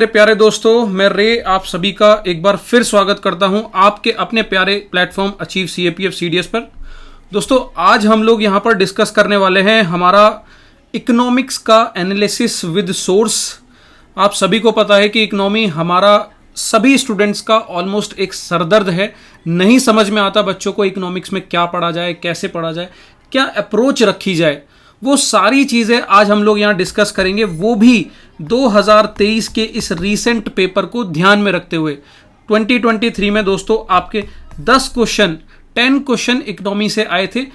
मेरे प्यारे दोस्तों, मैं रे आप सभी का एक बार फिर स्वागत करता हूं आपके अपने प्यारे प्लेटफॉर्म अचीव सीएपीएफ सीडीएस पर। दोस्तों, आज हम लोग यहां पर डिस्कस करने वाले हैं हमारा इकोनॉमिक्स का एनालिसिस विद सोर्स। आप सभी को पता है कि इकोनॉमी हमारा सभी स्टूडेंट्स का ऑलमोस्ट एक सरदर्द है। नहीं समझ में आता बच्चों को इकोनॉमिक्स में क्या पढ़ा जाए, कैसे पढ़ा जाए, क्या अप्रोच रखी जाए। वो सारी चीज़ें आज हम लोग यहाँ डिस्कस करेंगे, वो भी 2023 के इस रीसेंट पेपर को ध्यान में रखते हुए। 2023 में दोस्तों आपके 10 क्वेश्चन इकोनॉमी से आए थे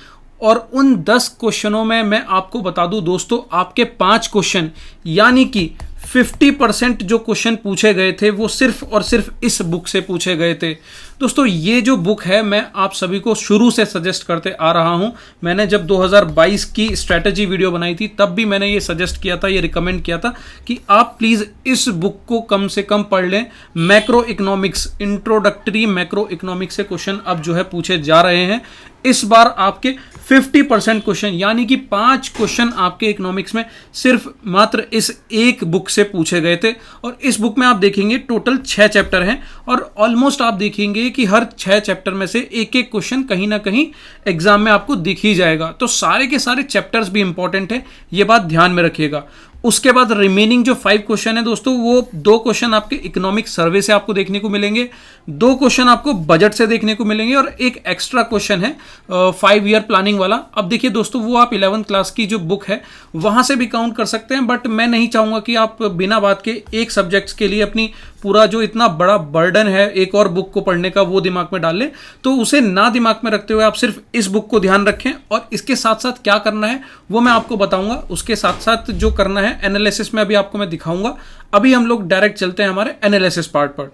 और उन 10 क्वेश्चनों में मैं आपको बता दूं दोस्तों, आपके 5 क्वेश्चन यानी कि 50% जो क्वेश्चन पूछे गए थे वो सिर्फ और सिर्फ इस बुक से पूछे गए थे। दोस्तों, ये जो बुक है मैं आप सभी को शुरू से सजेस्ट करते आ रहा हूं। मैंने जब 2022 की स्ट्रैटेजी वीडियो बनाई थी तब भी मैंने ये सजेस्ट किया था, ये रिकमेंड किया था कि आप प्लीज इस बुक को कम से कम पढ़ लें। Macro economics, introductory macro economics से क्वेश्चन अब जो है पूछे जा रहे हैं। इस बार आपके 50% क्वेश्चन यानी कि 5 क्वेश्चन आपके इकोनॉमिक्स में सिर्फ मात्र इस एक बुक से पूछे गए थे। और इस बुक में आप देखेंगे टोटल 6 चैप्टर हैं और ऑलमोस्ट आप देखेंगे कि हर 6 चैप्टर में से एक एक क्वेश्चन कहीं ना कहीं एग्जाम में आपको दिख ही जाएगा। तो सारे के सारे चैप्टर्स भी इंपॉर्टेंट है, ये बात ध्यान में रखिएगा। उसके बाद रिमेनिंग जो 5 क्वेश्चन है दोस्तों, वो 2 क्वेश्चन आपके इकोनॉमिक सर्वे से आपको देखने को मिलेंगे, 2 क्वेश्चन आपको बजट से देखने को मिलेंगे और एक एक्स्ट्रा क्वेश्चन है 5 ईयर प्लानिंग वाला। अब देखिए दोस्तों, वो आप 11th क्लास की जो बुक है वहां से भी काउंट कर सकते हैं, बट मैं नहीं चाहूंगा कि आप बिना बात के एक सब्जेक्ट्स के लिए अपनी पूरा जो इतना बड़ा बर्डन है एक और बुक को पढ़ने का वो दिमाग में डाल लें। तो उसे ना दिमाग में रखते हुए आप सिर्फ इस बुक को ध्यान रखें और इसके साथ साथ क्या करना है वो मैं आपको बताऊंगा। उसके साथ साथ जो करना है एनालिसिस में अभी आपको मैं दिखाऊंगा। अभी हम लोग डायरेक्ट चलते हैं हमारे एनालिसिस पार्ट पर।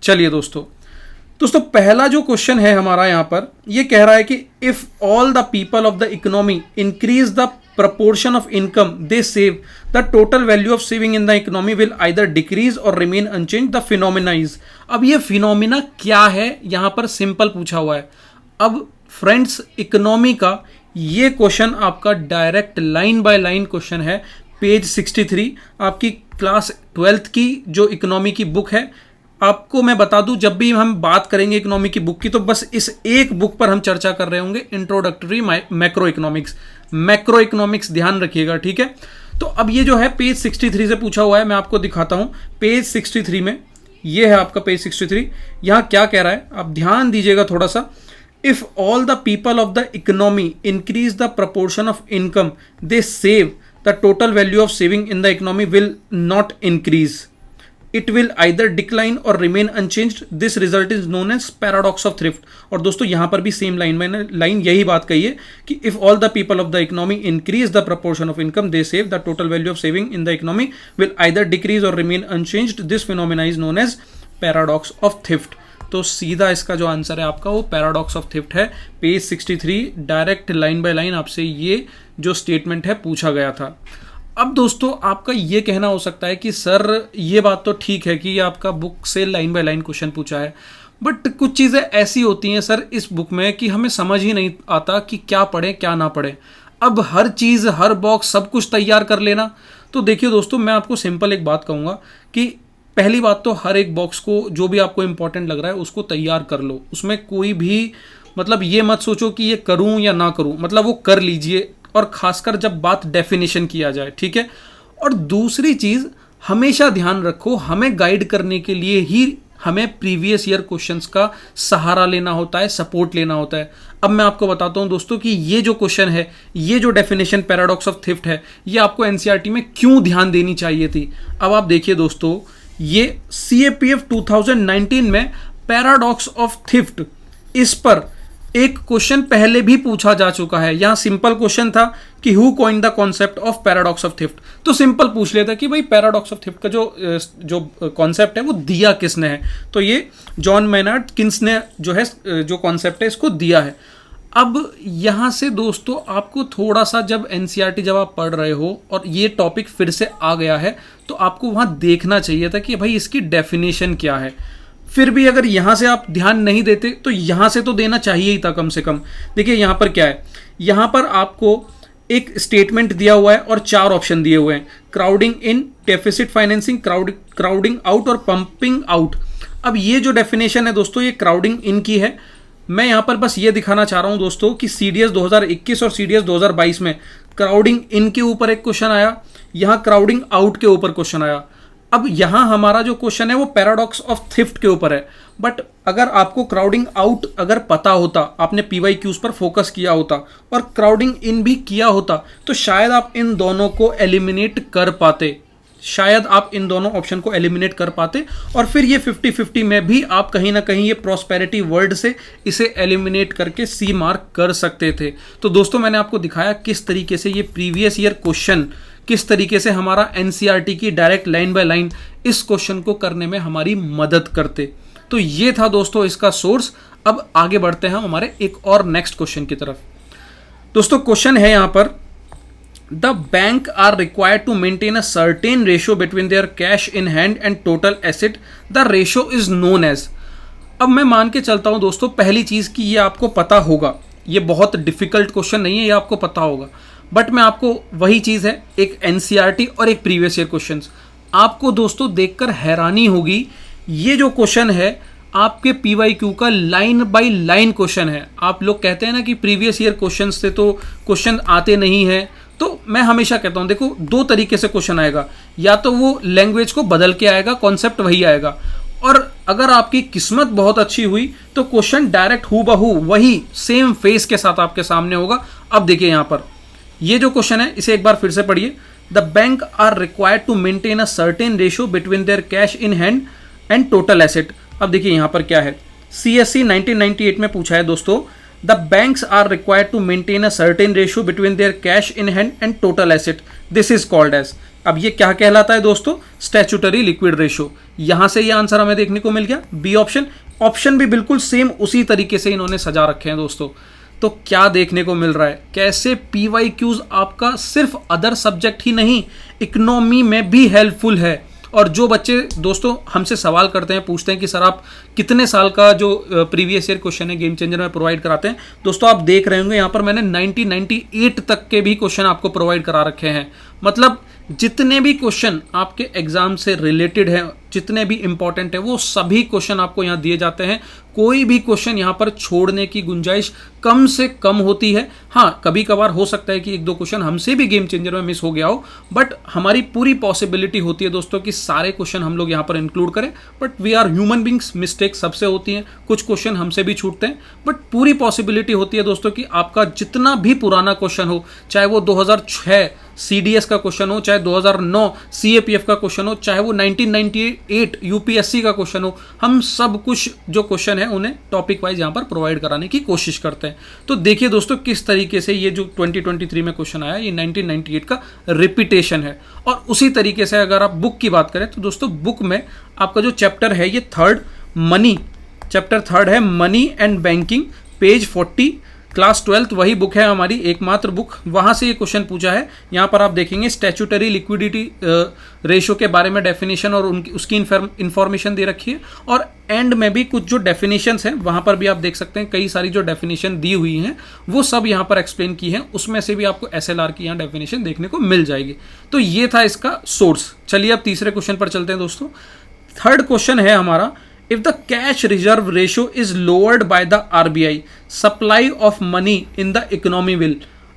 चलिए दोस्तों, पहला जो क्वेश्चन है हमारा यहाँ पर, ये कह रहा है कि if all the people of the economy increase the proportion of income they save, the total value of saving in the economy will either decrease or remain unchanged. The phenomena is, अब ये phenomena क्या है यहां पर simple पूछा हुआ है। अब फ्रेंड्स, इकोनॉमी का ये क्वेश्चन आपका direct line by line question है, पेज 63 आपकी क्लास 12th की जो इकोनॉमी की बुक है। आपको मैं बता दूं, जब भी हम बात करेंगे इकोनॉमी की बुक की तो बस इस एक बुक पर हम चर्चा कर रहे होंगे, इंट्रोडक्टरी मैक्रो इकोनॉमिक्स ध्यान रखिएगा, ठीक है। तो अब ये जो है पेज 63 से पूछा हुआ है, मैं आपको दिखाता हूं। पेज 63 में ये है आपका पेज 63। यहां क्या कह रहा है आप ध्यान दीजिएगा थोड़ा सा। If all the people of the economy increase the proportion of income they save, the total value of saving in the economy will not increase, it will either decline or remain unchanged. This result is known as paradox of thrift. और दोस्तों यहाँ पर भी same line यही बात कही है कि if all the people of the economy increase the proportion of income they save, the total value of saving in the economy will either decrease or remain unchanged. This phenomena is known as paradox of thrift. तो सीधा इसका जो answer है आपका वो paradox of thrift है। Page 63 direct line by line आपसे ये जो स्टेटमेंट है पूछा गया था। अब दोस्तों, आपका ये कहना हो सकता है कि सर ये बात तो ठीक है कि ये आपका बुक से लाइन बाय लाइन क्वेश्चन पूछा है, बट कुछ चीज़ें ऐसी होती हैं सर इस बुक में कि हमें समझ ही नहीं आता कि क्या पढ़ें क्या ना पढ़ें। अब हर चीज़, हर बॉक्स, सब कुछ तैयार कर लेना। तो देखिए दोस्तों, मैं आपको सिंपल एक बात कहूँगा कि पहली बात तो हर एक बॉक्स को जो भी आपको इंपॉर्टेंट लग रहा है उसको तैयार कर लो। उसमें कोई भी मतलब ये मत सोचो कि ये करूँ या ना करूँ, मतलब वो कर लीजिए, और खासकर जब बात डेफिनेशन किया जाए, ठीक है। और दूसरी चीज हमेशा ध्यान रखो, हमें गाइड करने के लिए ही हमें प्रीवियस ईयर क्वेश्चंस का सहारा लेना होता है, सपोर्ट लेना होता है। अब मैं आपको बताता हूं दोस्तों कि ये जो क्वेश्चन है, ये जो डेफिनेशन पैराडॉक्स ऑफ थ्रिफ्ट है, ये आपको एनसीईआरटी में क्यों ध्यान देनी चाहिए थी। अब आप देखिए दोस्तों, ये सीएपीएफ 2019 में पैराडॉक्स ऑफ थ्रिफ्ट, इस पर एक क्वेश्चन पहले भी पूछा जा चुका है। यहां सिंपल क्वेश्चन था कि who coined the concept of paradox of thrift. तो सिंपल पूछ लेता कि भाई पैराडॉक्स ऑफ थ्रिफ्ट का जो कॉन्सेप्ट है वो दिया किसने है। तो ये जॉन मेनार्ड किन्स ने जो है जो कॉन्सेप्ट है इसको दिया है। अब यहां से दोस्तों आपको थोड़ा सा जब एनसीईआरटी जब आप पढ़ रहे हो और ये टॉपिक फिर से आ गया है तो आपको वहां देखना चाहिए था कि भाई इसकी डेफिनेशन क्या है। फिर भी अगर यहां से आप ध्यान नहीं देते तो यहां से तो देना चाहिए ही था कम से कम। देखिए यहां पर क्या है, यहां पर आपको एक स्टेटमेंट दिया हुआ है और 4 ऑप्शन दिए हुए हैं, क्राउडिंग इन, डेफिसिट फाइनेंसिंग, क्राउडिंग आउट और पंपिंग आउट। अब ये जो डेफिनेशन है दोस्तों, ये क्राउडिंग इन की है। मैं यहां पर बस ये दिखाना चाह रहा हूं दोस्तों कि सीडीएस 2021 और सीडीएस 2022 में क्राउडिंग इन के ऊपर एक क्वेश्चन आया, यहां क्राउडिंग आउट के ऊपर क्वेश्चन आया। अब यहां हमारा जो क्वेश्चन है वो पैराडॉक्स ऑफ थ्रिफ्ट के ऊपर है, बट अगर आपको क्राउडिंग आउट अगर पता होता, आपने पीवाईक्यूज पर फोकस किया होता और क्राउडिंग इन भी किया होता, तो शायद आप इन दोनों को एलिमिनेट कर पाते, शायद आप इन दोनों ऑप्शन को एलिमिनेट कर पाते और फिर ये 50-50 में भी आप कहीं ना कहीं ये प्रॉस्पेरिटी वर्ड से इसे एलिमिनेट करके सी मार्क कर सकते थे। तो दोस्तों मैंने आपको दिखाया किस तरीके से ये प्रीवियस ईयर क्वेश्चन, किस तरीके से हमारा एनसीईआरटी की डायरेक्ट लाइन बाय लाइन इस क्वेश्चन को करने में हमारी मदद करते। तो ये था दोस्तों इसका सोर्स। अब आगे बढ़ते हैं हमारे एक और नेक्स्ट क्वेश्चन की तरफ। दोस्तों क्वेश्चन है यहां पर, the bank are required to maintain a certain ratio between their cash in hand and total asset, the ratio is known as. अब मैं मान के चलता हूं दोस्तों पहली चीज की ये आपको पता होगा, ये बहुत डिफिकल्ट क्वेश्चन नहीं है, ये आपको पता होगा, बट मैं आपको वही चीज है, एक एनसीईआरटी और एक प्रीवियस ईयर क्वेश्चंस, आपको दोस्तों देखकर हैरानी होगी। ये जो क्वेश्चन है आपके पीवाईक्यू का लाइन बाय लाइन क्वेश्चन है। आप लोग कहते हैं ना कि प्रीवियस ईयर क्वेश्चन से तो क्वेश्चन आते नहीं है, तो मैं हमेशा कहता हूं देखो 2 तरीके से क्वेश्चन आएगा, या तो वो लैंग्वेज को बदल के आएगा, कॉन्सेप्ट वही आएगा, और अगर आपकी किस्मत बहुत अच्छी हुई तो क्वेश्चन डायरेक्ट हूबहू वही सेम फेस के साथ आपके सामने होगा। अब देखिए यहां पर ये जो क्वेश्चन है इसे एक बार फिर से पढ़िए, the bank are required to maintain a certain ratio between their cash in hand and total asset. अब देखिए यहां पर क्या है, सीएससी 1998 में पूछा है दोस्तों, the banks are required to maintain a certain ratio between their cash in hand and total asset, this is called as. अब ये क्या कहलाता है दोस्तों, स्टैट्यूटरी लिक्विड रेशियो। यहां से ये आंसर हमें देखने को मिल गया, बी ऑप्शन। ऑप्शन भी बिल्कुल सेम उसी तरीके से इन्होंने सजा रखे हैं दोस्तों। तो क्या देखने को मिल रहा है, कैसे पीवाईक्यूज आपका सिर्फ अदर सब्जेक्ट ही नहीं, इकोनॉमी में भी हेल्पफुल है। और जो बच्चे दोस्तों हमसे सवाल करते हैं, पूछते हैं कि सर आप कितने साल का जो प्रीवियस ईयर क्वेश्चन है गेम चेंजर में प्रोवाइड कराते हैं, दोस्तों आप देख रहे होंगे यहाँ पर मैंने 1998 तक के भी क्वेश्चन आपको प्रोवाइड करा रखे हैं। मतलब जितने भी क्वेश्चन आपके एग्जाम से रिलेटेड है, जितने भी इंपॉर्टेंट है, वो सभी क्वेश्चन आपको यहाँ दिए जाते हैं। कोई भी क्वेश्चन यहाँ पर छोड़ने की गुंजाइश कम से कम होती है। हाँ, कभी कभार हो सकता है कि 1-2 क्वेश्चन हमसे भी गेम चेंजर में मिस हो गया हो, बट हमारी पूरी पॉसिबिलिटी होती है दोस्तों कि सारे क्वेश्चन हम लोग यहाँ पर इंक्लूड करें। But we are human beings, mistake सबसे होती हैं, कुछ क्वेश्चन हमसे भी छूटते हैं, बट पूरी पॉसिबिलिटी होती है दोस्तों कि आपका जितना भी पुराना क्वेश्चन हो, चाहे वो 2006 सीडीएस का क्वेश्चन हो, चाहे 2009 सीएपीएफ का क्वेश्चन हो, चाहे वो 1998 यूपीएससी का क्वेश्चन हो, हम सब कुछ जो क्वेश्चन है उन्हें टॉपिक वाइज यहां पर प्रोवाइड कराने की कोशिश करते हैं। तो देखिए दोस्तों किस तरीके से ये जो 2023 में क्वेश्चन आया, ये 1998 का रिपीटेशन है। और उसी तरीके से अगर आप बुक की बात करें तो दोस्तों बुक में आपका जो चैप्टर है ये 3rd मनी, चैप्टर 3rd है money and banking, page 40, class 12th वही बुक है हमारी एकमात्र बुक, वहां से ये क्वेश्चन पूछा है। यहां पर आप देखेंगे स्टैट्यूटरी लिक्विडिटी रेशियो के बारे में डेफिनेशन और उसकी इंफॉर्मेशन दे रखी है, और एंड में भी कुछ जो डेफिनेशंस हैं वहां पर भी आप देख सकते हैं, कई सारी जो डेफिनेशन दी हुई हैं वो सब यहां पर एक्सप्लेन की है, उसमें से भी आपको एसएलआर की यहां डेफिनेशन देखने को मिल जाएगी। तो ये था इसका सोर्स। चलिए अब तीसरे क्वेश्चन पर चलते हैं दोस्तों। 3rd क्वेश्चन है हमारा, if the cash reserve ratio is lowered by the RBI, supply of money in the economy will।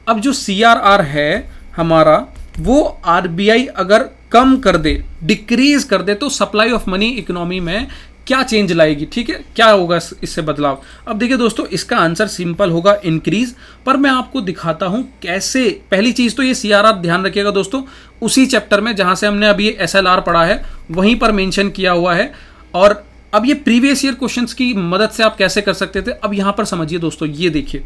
अब जो CRR है हमारा वो RBI अगर कम कर दे, डिक्रीज कर दे, तो सप्लाई ऑफ मनी इकोनॉमी में क्या चेंज लाएगी, ठीक है, क्या होगा इससे बदलाव। अब देखिए दोस्तों इसका आंसर सिंपल होगा इंक्रीज, पर मैं आपको दिखाता हूं कैसे। पहली चीज तो ये CRR ध्यान रखिएगा दोस्तों, उसी चैप्टर में जहां से हमने अभी SLR पढ़ा है वहीं पर मेंशन किया हुआ है। और अब ये प्रीवियस ईयर क्वेश्चंस की मदद से आप कैसे कर सकते थे, अब यहां पर समझिए दोस्तों। ये देखिए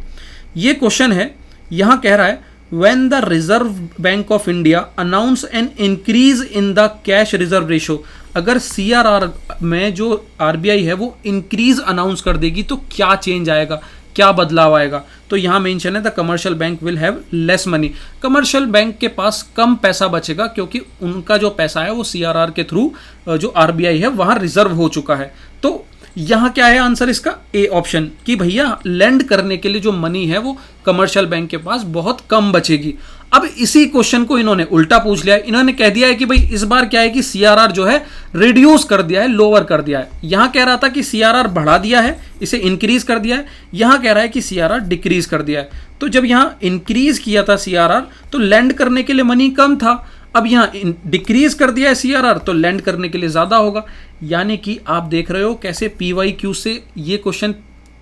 ये क्वेश्चन है, यहां कह रहा है when the reserve bank of India announce an increase in the cash reserve ratio. अगर CRR में जो RBI है वो इंक्रीज अनाउंस कर देगी तो क्या चेंज आएगा, क्या बदलाव आएगा। तो यहां मेंशन है the commercial bank will have less money. Commercial bank के पास कम पैसा बचेगा क्योंकि उनका जो पैसा है वो CRR के थ्रू जो RBI है वहां रिजर्व हो चुका है। तो यहां क्या है आंसर इसका? ए ऑप्शन, कि भैया लैंड करने के लिए जो मनी है वो कमर्शियल बैंक के पास बहुत कम बचेगी। अब इसी क्वेश्चन को इन्होंने उल्टा पूछ लिया है। इन्होंने कह दिया है कि भाई इस बार क्या है कि सीआरआर जो है रिड्यूस कर दिया है, लोअर कर दिया है। यहां कह रहा था कि सीआरआर बढ़ा दिया है, इसे इंक्रीज कर दिया है। यहां कह रहा है कि सीआरआर डिक्रीज कर दिया है। तो जब यहां इंक्रीज किया था सीआरआर तो लैंड करने के लिए मनी कम था, अब यहां डिक्रीज कर दिया है सीआरआर तो लैंड करने के लिए ज्यादा होगा। यानी कि आप देख रहे हो कैसे पीवाईक्यू से ये क्वेश्चन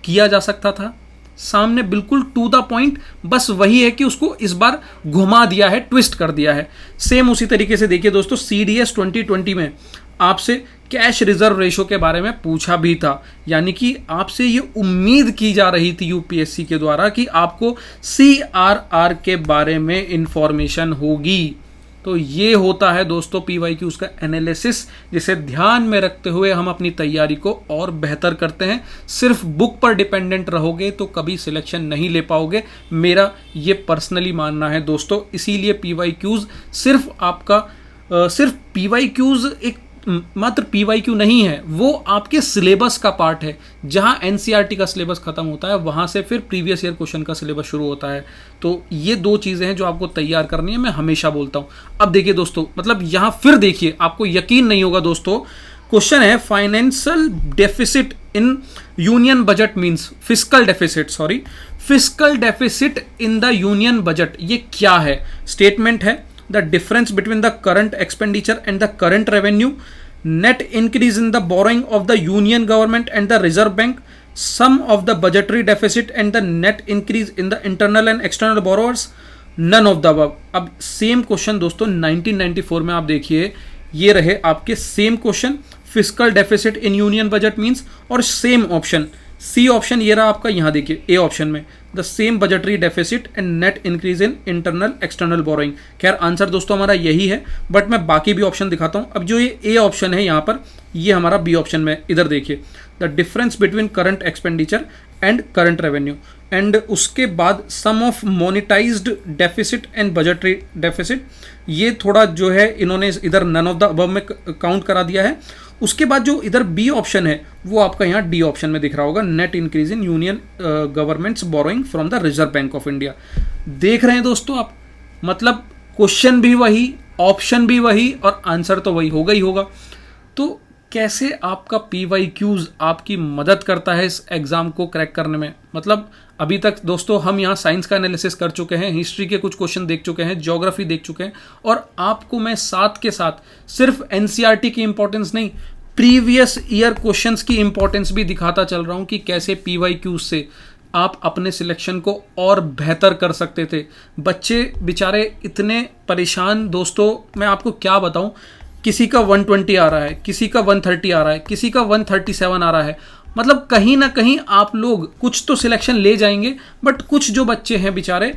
किया जा सकता था, सामने बिल्कुल टू द पॉइंट, बस वही है कि उसको इस बार घुमा दिया है, ट्विस्ट कर दिया है। सेम उसी तरीके से देखिए दोस्तों, सीडीएस 2020 में आपसे कैश रिजर्व रेशो के बारे में पूछा भी था, यानी कि आपसे ये उम्मीद की जा रही थी यूपीएससी के द्वारा कि आपको सीआरआर के बारे में इंफॉर्मेशन होगी। तो ये होता है दोस्तों पीवाईक्यूज का एनालिसिस, जिसे ध्यान में रखते हुए हम अपनी तैयारी को और बेहतर करते हैं। सिर्फ बुक पर डिपेंडेंट रहोगे तो कभी सिलेक्शन नहीं ले पाओगे, मेरा ये पर्सनली मानना है दोस्तों। इसीलिए पीवाईक्यूज सिर्फ आपका सिर्फ पीवाईक्यूज एक मात्र पीवाईक्यू नहीं है, वो आपके सिलेबस का पार्ट है। जहां एनसीईआरटी का सिलेबस खत्म होता है वहां से फिर प्रीवियस ईयर क्वेश्चन का सिलेबस शुरू होता है। तो ये दो चीजें हैं जो आपको तैयार करनी है, मैं हमेशा बोलता हूं। अब देखिए दोस्तों, मतलब यहां फिर देखिए, आपको यकीन नहीं होगा दोस्तों, क्वेश्चन है financial deficit in union budget means fiscal deficit, sorry fiscal deficit in the union budget. ये क्या है? स्टेटमेंट है the difference between the current expenditure and the current revenue, net increase in the borrowing of the union government and the reserve bank, sum of the budgetary deficit and the net increase in the internal and external borrowers, none of the above। अब same question दोस्तों 1994 में आप देखिए, ये रहे आपके same question, fiscal deficit in union budget means, और same option C option ये रहा आपका, यहां देखिए ए ऑप्शन में the same budgetary deficit and net increase in internal external borrowing. खैर आंसर दोस्तों हमारा यही है, बट मैं बाकी भी ऑप्शन दिखाता हूं। अब जो ये ए ऑप्शन है यहां पर, ये हमारा बी ऑप्शन में, इधर देखिए the difference between current expenditure and current revenue, and उसके बाद sum of monetized deficit and budgetary deficit, ये थोड़ा जो है इन्होंने इधर नन ऑफ द अबव में काउंट करा दिया है। उसके बाद जो इधर बी ऑप्शन है वो आपका यहाँ डी ऑप्शन में दिख रहा होगा, net increase in union governments borrowing from the reserve bank of India. देख रहे हैं दोस्तों आप, मतलब क्वेश्चन भी वही, ऑप्शन भी वही, और आंसर तो वही होगा ही होगा। तो कैसे आपका पीवाईक्यूज आपकी मदद करता है इस एग्जाम को क्रैक करने में? मतलब अभी तक दोस्तों हम यहाँ साइंस का एनालिसिस कर चुके हैं, हिस्ट्री के कुछ क्वेश्चन देख चुके हैं, ज्योग्राफी देख चुके हैं, और आपको मैं साथ के साथ सिर्फ एनसीईआरटी की इंपॉर्टेंस नहीं, प्रीवियस ईयर क्वेश्चंस की इंपॉर्टेंस भी दिखाता चल रहा हूँ कि कैसे पीवाईक्यूज से आप अपने सिलेक्शन को और बेहतर कर सकते थे। बच्चे बेचारे इतने परेशान दोस्तों, मैं आपको क्या बताऊं, किसी का 120 आ रहा है, किसी का 130 आ रहा है, किसी का 137 आ रहा है। मतलब कहीं ना कहीं आप लोग कुछ तो सिलेक्शन ले जाएंगे, बट कुछ जो बच्चे हैं बेचारे,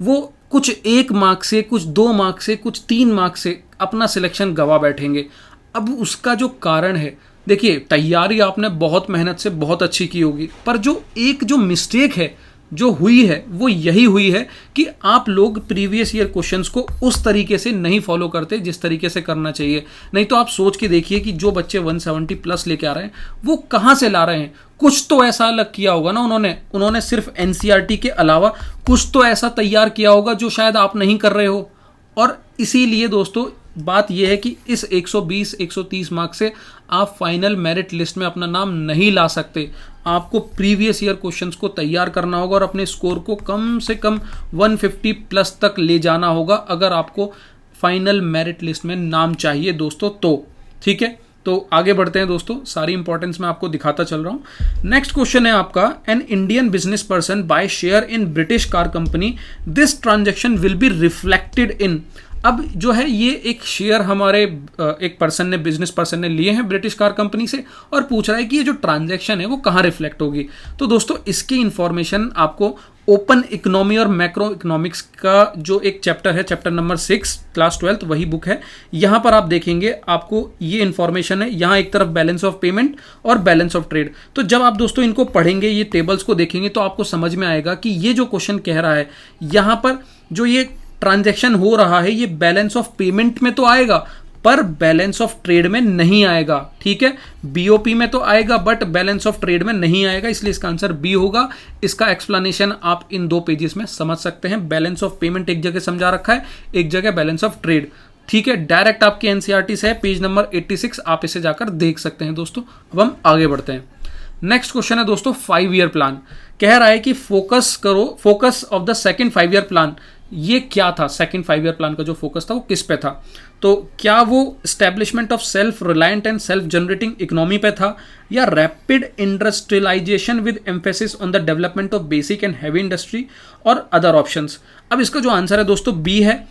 वो कुछ 1 मार्क से, कुछ 2 मार्क से, कुछ 3 मार्क से अपना सिलेक्शन गवा बैठेंगे। अब उसका जो कारण है, देखिए तैयारी आपने बहुत मेहनत से बहुत अच्छी की होगी, पर जो मिस्टेक है जो हुई है वो यही हुई है कि आप लोग प्रीवियस ईयर क्वेश्चंस को उस तरीके से नहीं फॉलो करते जिस तरीके से करना चाहिए। नहीं तो आप सोच के देखिए कि जो बच्चे 170 प्लस लेके आ रहे हैं वो कहाँ से ला रहे हैं। कुछ तो ऐसा अलग किया होगा ना उन्होंने सिर्फ एनसीईआरटी के अलावा कुछ तो ऐसा तैयार किया होगा जो शायद आप नहीं कर रहे हो। और इसीलिए दोस्तों बात यह है कि इस 120-130 मार्क्स से आप फाइनल मेरिट लिस्ट में अपना नाम नहीं ला सकते। आपको प्रीवियस ईयर क्वेश्चंस को तैयार करना होगा और अपने स्कोर को कम से कम 150 प्लस तक ले जाना होगा अगर आपको फाइनल मेरिट लिस्ट में नाम चाहिए दोस्तों। तो ठीक है, तो आगे बढ़ते हैं दोस्तों, सारी इंपॉर्टेंस मैं आपको दिखाता चल रहा हूं। नेक्स्ट क्वेश्चन है आपका, an Indian business person by share in British car company, this transaction will be reflected in. अब जो है ये एक शेयर हमारे एक पर्सन ने, बिजनेस पर्सन ने लिए हैं ब्रिटिश कार कंपनी से, और पूछ रहा है कि ये जो ट्रांजैक्शन है वो कहाँ रिफ्लेक्ट होगी। तो दोस्तों इसकी इंफॉर्मेशन आपको ओपन इकोनॉमी और मैक्रो इकोनॉमिक्स का जो एक चैप्टर है, चैप्टर नंबर 6 क्लास 12 वही बुक है, यहाँ पर आप देखेंगे आपको ये इन्फॉर्मेशन है। यहाँ एक तरफ बैलेंस ऑफ पेमेंट और बैलेंस ऑफ ट्रेड। तो जब आप दोस्तों इनको पढ़ेंगे, ये टेबल्स को देखेंगे, तो आपको समझ में आएगा कि ये जो क्वेश्चन कह रहा है, यहाँ पर जो ये ट्रांजैक्शन हो रहा है ये बैलेंस ऑफ पेमेंट में तो आएगा, पर बैलेंस ऑफ ट्रेड में नहीं आएगा। ठीक है, बीओपी में तो आएगा बट बैलेंस ऑफ ट्रेड में नहीं आएगा, इसलिए इसका आंसर बी होगा। इसका एक्सप्लेनेशन आप इन 2 पेजेस में समझ सकते हैं। बैलेंस ऑफ पेमेंट एक जगह समझा रखा है, एक जगह बैलेंस ऑफ ट्रेड। ठीक है, डायरेक्ट आपकी एनसीईआरटी से है, पेज नंबर 86, आप इसे जाकर देख सकते हैं दोस्तों। अब हम आगे बढ़ते हैं। नेक्स्ट क्वेश्चन है दोस्तों 5 ईयर प्लान। कह रहा है कि फोकस करो, focus of the second 5 year plan. ये क्या था? सेकंड 5 ईयर प्लान का जो फोकस था वो किस पे था? तो क्या वो establishment of self reliant and self generating economy पे था, या rapid industrialisation with emphasis on the development of basic and heavy industry, और अदर ऑप्शंस? अब इसका जो आंसर है दोस्तों बी है,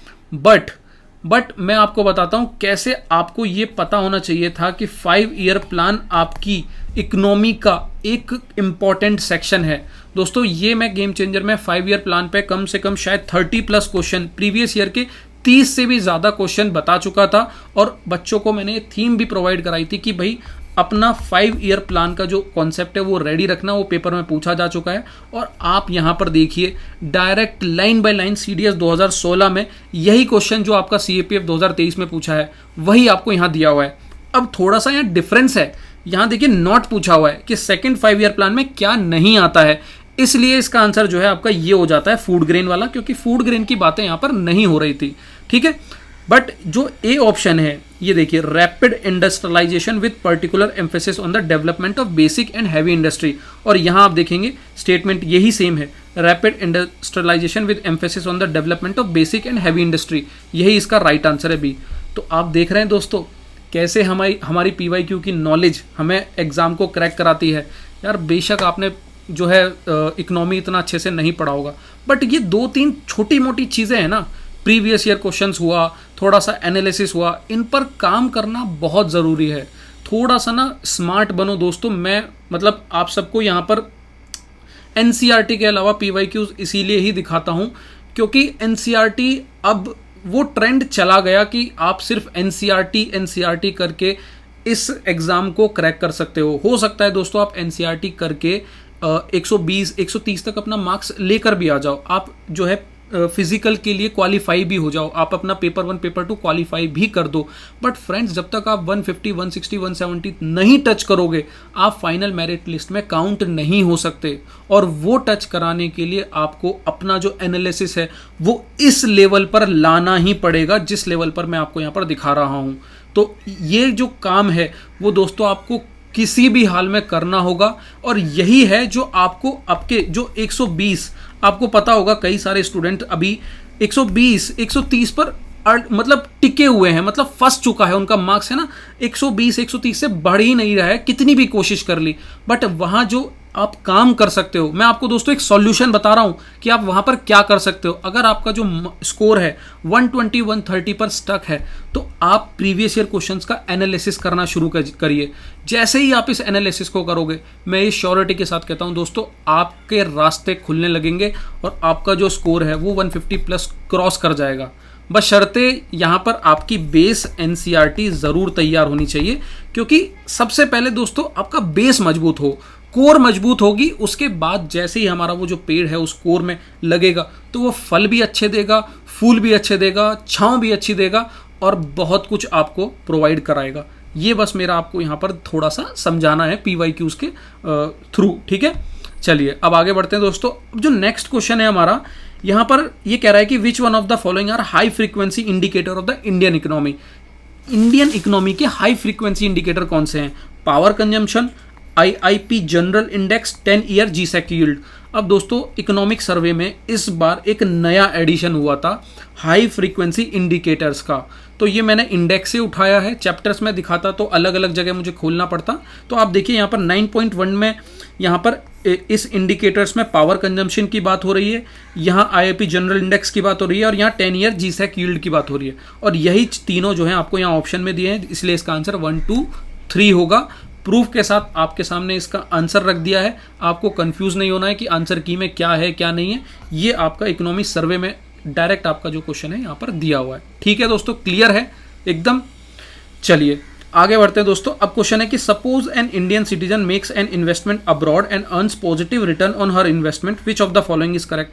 बट मैं आपको बताता हूं कैसे आपको ये पता होना चाहिए था कि 5 ईयर प्लान आपकी इकोनॉमी का एक इंपॉर्टेंट सेक्शन है दोस्तों। ये मैं गेम चेंजर में 5 ईयर प्लान पे कम से कम शायद 30+ क्वेश्चन, प्रीवियस ईयर के 30 से भी ज़्यादा क्वेश्चन बता चुका था, और बच्चों को मैंने थीम भी प्रोवाइड कराई थी कि भाई अपना 5 ईयर प्लान का जो कॉन्सेप्ट है वो रेडी रखना, वो पेपर में पूछा जा चुका है। और आप यहाँ पर देखिए direct line by line CDS 2016 में यही क्वेश्चन जो आपका सीएपीएफ 2023 में पूछा है वही आपको यहाँ दिया हुआ है। अब थोड़ा सा यहाँ डिफरेंस है, यहाँ देखिए नॉट पूछा हुआ है कि सेकेंड 5 ईयर प्लान में क्या नहीं आता है, इसलिए इसका आंसर जो है आपका ये हो जाता है फूड ग्रेन वाला, क्योंकि फूड ग्रेन की बातें यहाँ पर नहीं हो रही थी। ठीक है, बट जो ए ऑप्शन है ये देखिए, rapid industrialisation with particular emphasis on the development of basic and heavy industry, और यहाँ आप देखेंगे स्टेटमेंट यही सेम है, rapid industrialisation with emphasis on the development of basic and heavy industry, यही इसका राइट आंसर है बी। तो आप देख रहे हैं दोस्तों कैसे हमारी पीवाईक्यू की नॉलेज हमें एग्जाम को क्रैक कराती है। यार बेशक आपने जो है इकोनॉमी इतना अच्छे से नहीं पढ़ा होगा, बट ये 2-3 छोटी मोटी चीज़ें हैं ना, प्रीवियस ईयर क्वेश्चंस हुआ, थोड़ा सा एनालिसिस हुआ, इन पर काम करना बहुत ज़रूरी है। थोड़ा सा ना स्मार्ट बनो दोस्तों। मैं मतलब आप सबको यहाँ पर एनसीईआरटी के अलावा पीवाईक्यूज इसीलिए ही दिखाता हूँ क्योंकि एनसीईआरटी अब वो ट्रेंड चला गया कि आप सिर्फ एनसीईआरटी करके इस एग्ज़ाम को क्रैक कर सकते हो सकता है दोस्तों आप एनसीईआरटी करके 120-130 तक अपना मार्क्स लेकर भी आ जाओ, आप जो है फिजिकल के लिए क्वालिफाई भी हो जाओ, आप अपना पेपर 1 पेपर 2 क्वालिफाई भी कर दो। बट फ्रेंड्स जब तक आप 150 160 170 नहीं टच करोगे आप फाइनल मेरिट लिस्ट में काउंट नहीं हो सकते, और वो टच कराने के लिए आपको अपना जो एनालिसिस है वो इस लेवल पर लाना ही पड़ेगा जिस लेवल पर मैं आपको यहाँ पर दिखा रहा हूँ। तो ये जो काम है वो दोस्तों आपको किसी भी हाल में करना होगा, और यही है जो आपको आपके जो 120, आपको पता होगा कई सारे स्टूडेंट अभी 120 130 पर मतलब टिके हुए हैं, मतलब फंस चुका है, उनका मार्क्स है ना 120 130 से बढ़ ही नहीं रहा है, कितनी भी कोशिश कर ली। बट वहाँ जो आप काम कर सकते हो, मैं आपको दोस्तों एक सॉल्यूशन बता रहा हूँ कि आप वहाँ पर क्या कर सकते हो। अगर आपका जो स्कोर है 120 130 पर स्टक है तो आप प्रीवियस ईयर क्वेश्चंस का एनालिसिस करना शुरू करिए। जैसे ही आप इस एनालिसिस को करोगे, मैं इस श्योरिटी के साथ कहता हूँ दोस्तों आपके रास्ते खुलने लगेंगे और आपका जो स्कोर है वो 150+ क्रॉस कर जाएगा। बशर्ते यहाँ पर आपकी बेस एनसीईआरटी ज़रूर तैयार होनी चाहिए, क्योंकि सबसे पहले दोस्तों आपका बेस मजबूत हो, कोर मजबूत होगी, उसके बाद जैसे ही हमारा वो जो पेड़ है उस कोर में लगेगा तो वो फल भी अच्छे देगा, फूल भी अच्छे देगा, छांव भी अच्छी देगा और बहुत कुछ आपको प्रोवाइड कराएगा। ये बस मेरा आपको यहाँ पर थोड़ा सा समझाना है पीवाईक्यूज के थ्रू। ठीक है, चलिए अब आगे बढ़ते हैं दोस्तों। अब जो नेक्स्ट क्वेश्चन है हमारा, यहाँ पर ये कह रहा है कि which one of the following are high frequency indicator of the Indian economy. Indian economy के हाई फ्रीक्वेंसी इंडिकेटर कौन से हैं? Power consumption, IIP general index, 10 year G-sec yield. अब दोस्तों इकोनॉमिक सर्वे में इस बार एक नया एडिशन हुआ था हाई फ्रीक्वेंसी इंडिकेटर्स का, तो ये मैंने इंडेक्स से उठाया है। चैप्टर्स में दिखाता तो अलग अलग जगह मुझे खोलना पड़ता। तो आप देखिए यहाँ पर 9.1 में यहाँ पर इस इंडिकेटर्स में पावर कंजम्पशन की बात हो रही है, यहाँ IIP जनरल इंडेक्स की बात हो रही है और यहाँ 10 ईयर जीसैक यील्ड की बात हो रही है, और यही तीनों जो है आपको यहाँ ऑप्शन में दिए हैं, इसलिए इसका आंसर 1 2 3 होगा। प्रूफ के साथ आपके सामने इसका आंसर रख दिया है, आपको कंफ्यूज नहीं होना है कि आंसर की में क्या है क्या नहीं है। ये आपका इकोनॉमिक सर्वे में डायरेक्ट आपका जो क्वेश्चन है यहाँ पर दिया हुआ है। ठीक है दोस्तों, क्लियर है एकदम। चलिए आगे बढ़ते हैं दोस्तों। अब क्वेश्चन है कि suppose an Indian citizen makes an investment abroad and earns positive return on her investment, which of the following is correct.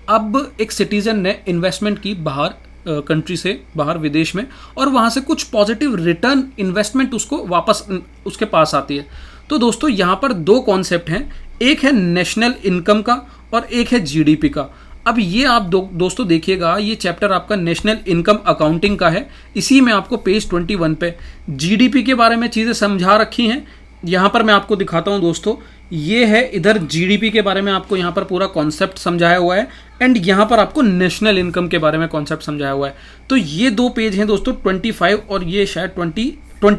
अब एक सिटीजन ने इन्वेस्टमेंट की बाहर कंट्री से बाहर विदेश में, और वहाँ से कुछ पॉजिटिव रिटर्न इन्वेस्टमेंट उसको वापस उसके पास आती है। तो दोस्तों यहाँ पर दो कॉन्सेप्ट हैं, एक है नेशनल इनकम का और एक है जीडीपी का। अब ये आप दोस्तों देखिएगा, ये चैप्टर आपका नेशनल इनकम अकाउंटिंग का है। इसी में आपको पेज 21 पे जीडीपी के बारे में चीज़ें समझा रखी हैं। यहाँ पर मैं आपको दिखाता हूँ दोस्तों, ये है इधर जीडीपी के बारे में आपको यहाँ पर पूरा कॉन्सेप्ट समझाया हुआ है, एंड यहाँ पर आपको नेशनल इनकम के बारे में कॉन्सेप्ट समझाया हुआ है। तो ये दो पेज हैं दोस्तों, 25 और ये शायद 20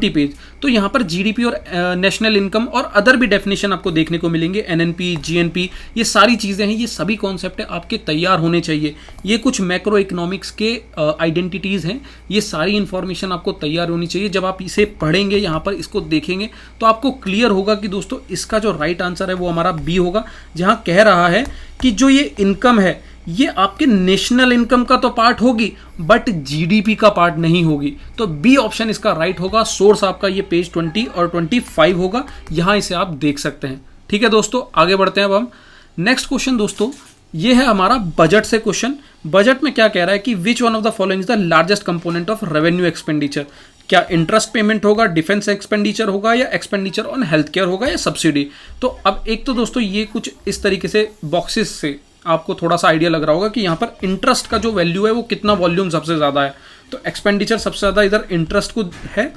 पेज। तो यहाँ पर जीडीपी और नेशनल इनकम और अदर भी डेफिनेशन आपको देखने को मिलेंगे, एनएनपी, जीएनपी, ये सारी चीज़ें हैं। ये सभी कॉन्सेप्ट आपके तैयार होने चाहिए। ये कुछ मैक्रो इकोनॉमिक्स के आइडेंटिटीज़ हैं, ये सारी इंफॉर्मेशन आपको तैयार होनी चाहिए। जब आप इसे पढ़ेंगे, यहाँ पर इसको देखेंगे, तो आपको क्लियर होगा कि दोस्तों इसका जो राइट आंसर है वो हमारा बी होगा, जहाँ कह रहा है कि जो ये इनकम है ये आपके नेशनल इनकम का तो पार्ट होगी बट जीडीपी का पार्ट नहीं होगी। तो बी ऑप्शन इसका राइट होगा। सोर्स आपका ये पेज 20 और 25 होगा, यहां इसे आप देख सकते हैं। ठीक है दोस्तों, आगे बढ़ते हैं अब हम। नेक्स्ट क्वेश्चन दोस्तों ये है हमारा बजट से क्वेश्चन। बजट में क्या कह रहा है कि which one of the following is the largest component of revenue expenditure. क्या इंटरेस्ट पेमेंट होगा, डिफेंस एक्सपेंडिचर होगा, या एक्सपेंडिचर ऑन हेल्थ केयर होगा, या सब्सिडी। तो अब एक तो दोस्तों ये कुछ इस तरीके से बॉक्सेस से आपको थोड़ा सा आइडिया लग रहा होगा कि यहाँ पर इंटरेस्ट का जो वैल्यू है वो कितना वॉल्यूम सबसे ज़्यादा है। तो एक्सपेंडिचर सबसे ज़्यादा इधर इंटरेस्ट को है।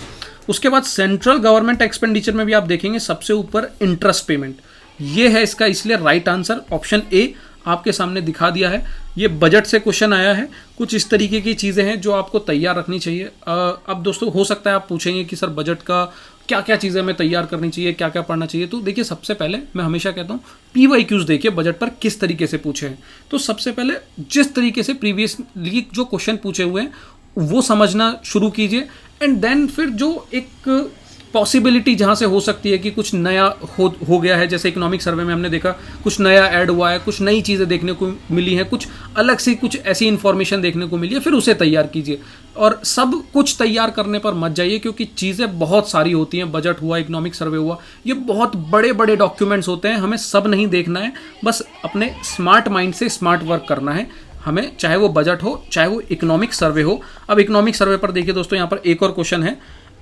उसके बाद सेंट्रल गवर्नमेंट एक्सपेंडिचर में भी आप देखेंगे सबसे ऊपर इंटरेस्ट पेमेंट, ये है इसका, इसलिए राइट आंसर ऑप्शन ए आपके सामने दिखा दिया है। ये बजट से क्वेश्चन आया है, कुछ इस तरीके की चीज़ें हैं जो आपको तैयार रखनी चाहिए। अब दोस्तों हो सकता है आप पूछेंगे कि सर बजट का क्या क्या चीज़ें हमें तैयार करनी चाहिए, क्या क्या पढ़ना चाहिए। तो देखिए सबसे पहले मैं हमेशा कहता हूँ PYQs देखिए बजट पर किस तरीके से पूछे हैं। तो सबसे पहले जिस तरीके से प्रीवियसली जो क्वेश्चन पूछे हुए हैं वो समझना शुरू कीजिए, एंड देन फिर जो एक पॉसिबिलिटी जहाँ से हो सकती है कि कुछ नया हो गया है, जैसे इकोनॉमिक सर्वे में हमने देखा कुछ नया ऐड हुआ है, कुछ नई चीज़ें देखने को मिली हैं, कुछ अलग से कुछ ऐसी इन्फॉर्मेशन देखने को मिली है, फिर उसे तैयार कीजिए। और सब कुछ तैयार करने पर मत जाइए, क्योंकि चीज़ें बहुत सारी होती हैं। बजट हुआ, इकोनॉमिक सर्वे हुआ, ये बहुत बड़े बड़े डॉक्यूमेंट्स होते हैं, हमें सब नहीं देखना है, बस अपने स्मार्ट माइंड से स्मार्ट वर्क करना है हमें, चाहे वो बजट हो चाहे वो इकोनॉमिक सर्वे हो। अब इकोनॉमिक सर्वे पर देखिए दोस्तों, यहाँ पर एक और क्वेश्चन है,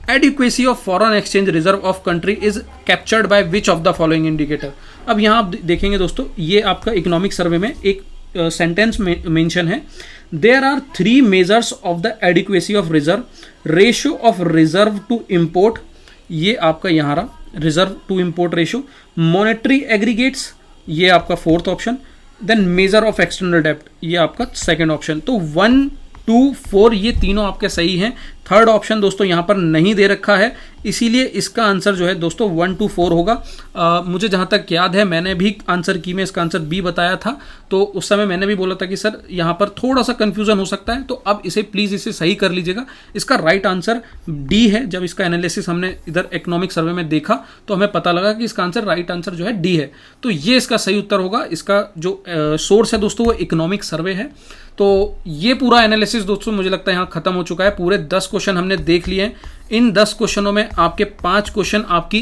adequacy of foreign exchange reserve of country is captured by which of the following indicator. अब यहाँ आप देखेंगे दोस्तों, ये आपका इकोनॉमिक सर्वे में एक सेंटेंस मेंशन है, there are 3 measures of the adequacy of reserve, ratio of reserve to import, ये आपका यहाँ रहा reserve to import ratio, monetary aggregates, ये आपका 4th option, then measure of external डेप्ट, ये आपका 2nd ऑप्शन। तो 1, 2, 4 ये तीनों आपके सही हैं। 3rd ऑप्शन दोस्तों यहाँ पर नहीं दे रखा है, इसीलिए इसका आंसर जो है दोस्तों 1, 2, 4 होगा। मुझे जहाँ तक याद है मैंने भी आंसर की में इसका आंसर बी बताया था, तो उस समय मैंने भी बोला था कि सर यहाँ पर थोड़ा सा कन्फ्यूजन हो सकता है, तो अब इसे प्लीज़ इसे सही कर लीजिएगा। इसका राइट आंसर डी है। जब इसका एनालिसिस हमने इधर इकोनॉमिक सर्वे में देखा तो हमें पता लगा कि इसका आंसर राइट आंसर जो है डी है, तो ये इसका सही उत्तर होगा। इसका जो सोर्स है दोस्तों वो इकोनॉमिक सर्वे है। तो ये पूरा एनालिसिस दोस्तों मुझे लगता है यहाँ खत्म हो चुका है। पूरे 10 क्वेश्चन हमने देख लिए हैं। इन 10 क्वेश्चनों में आपके 5 क्वेश्चन आपकी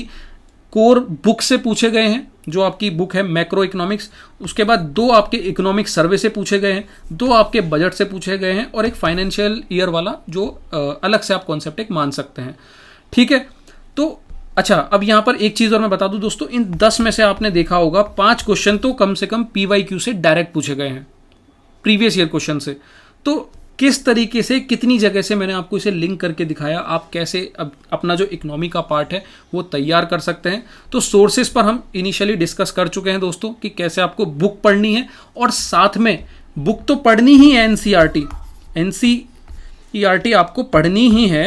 कोर बुक से पूछे गए हैं, जो आपकी बुक है मैक्रो इकोनॉमिक्स। उसके बाद 2 आपके इकोनॉमिक सर्वे से पूछे गए हैं, 2 आपके बजट से पूछे गए हैं, और एक फाइनेंशियल ईयर वाला जो अलग से आप कॉन्सेप्ट एक मान सकते हैं। ठीक है, तो अच्छा अब यहाँ पर एक चीज़ और मैं बता दूं दोस्तों, इन 10 में से आपने देखा होगा 5 क्वेश्चन तो कम से कम PYQ से डायरेक्ट पूछे गए हैं, प्रीवियस ईयर क्वेश्चन से। तो किस तरीके से, कितनी जगह से मैंने आपको इसे लिंक करके दिखाया, आप कैसे अपना जो इकोनॉमी का पार्ट है वो तैयार कर सकते हैं। तो सोर्सेज पर हम इनिशियली डिस्कस कर चुके हैं दोस्तों कि कैसे आपको बुक पढ़नी है, और साथ में बुक तो पढ़नी ही है, NCERT आपको पढ़नी ही है,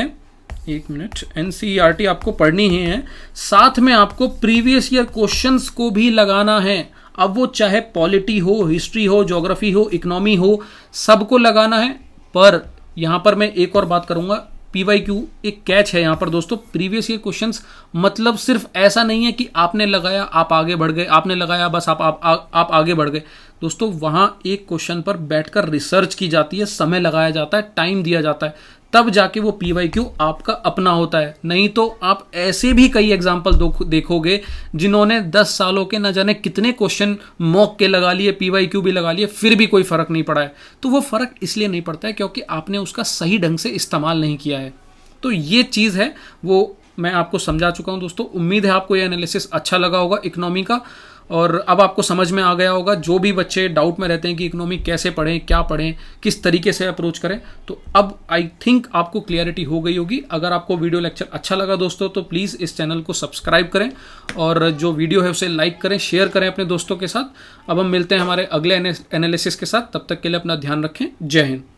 एक मिनट, NCERT आपको पढ़नी ही है, साथ में आपको प्रीवियस ईयर क्वेश्चंस को भी लगाना है। अब वो चाहे पॉलिटी हो, हिस्ट्री हो, ज्योग्राफी हो, इकोनॉमी हो, सबको लगाना है। पर यहाँ पर मैं एक और बात करूँगा, PYQ एक कैच है यहाँ पर दोस्तों, प्रीवियस ईयर क्वेश्चंस मतलब सिर्फ ऐसा नहीं है कि आपने लगाया आप आगे बढ़ गए, आपने लगाया बस आप आगे बढ़ गए। दोस्तों वहाँ एक क्वेश्चन पर बैठकर रिसर्च की जाती है, समय लगाया जाता है, टाइम दिया जाता है, तब जाके वो PYQ आपका अपना होता है। नहीं तो आप ऐसे भी कई एग्जाम्पल देखोगे जिन्होंने 10 सालों के न जाने कितने क्वेश्चन मॉक के लगा लिए, PYQ भी लगा लिए, फिर भी कोई फर्क नहीं पड़ा है। तो वो फर्क इसलिए नहीं पड़ता है क्योंकि आपने उसका सही ढंग से इस्तेमाल नहीं किया है। तो ये चीज़ है, वो मैं आपको समझा चुका हूं दोस्तों। उम्मीद है आपको ये एनालिसिस अच्छा लगा होगा इकोनॉमी का, और अब आपको समझ में आ गया होगा। जो भी बच्चे डाउट में रहते हैं कि इकोनॉमी कैसे पढ़ें, क्या पढ़ें, किस तरीके से अप्रोच करें, तो अब आई थिंक आपको क्लियरिटी हो गई होगी। अगर आपको वीडियो लेक्चर अच्छा लगा दोस्तों तो प्लीज़ इस चैनल को सब्सक्राइब करें, और जो वीडियो है उसे लाइक करें, शेयर करें अपने दोस्तों के साथ। अब हम मिलते हैं हमारे अगले एनालिसिस के साथ, तब तक के लिए अपना ध्यान रखें। जय हिंद।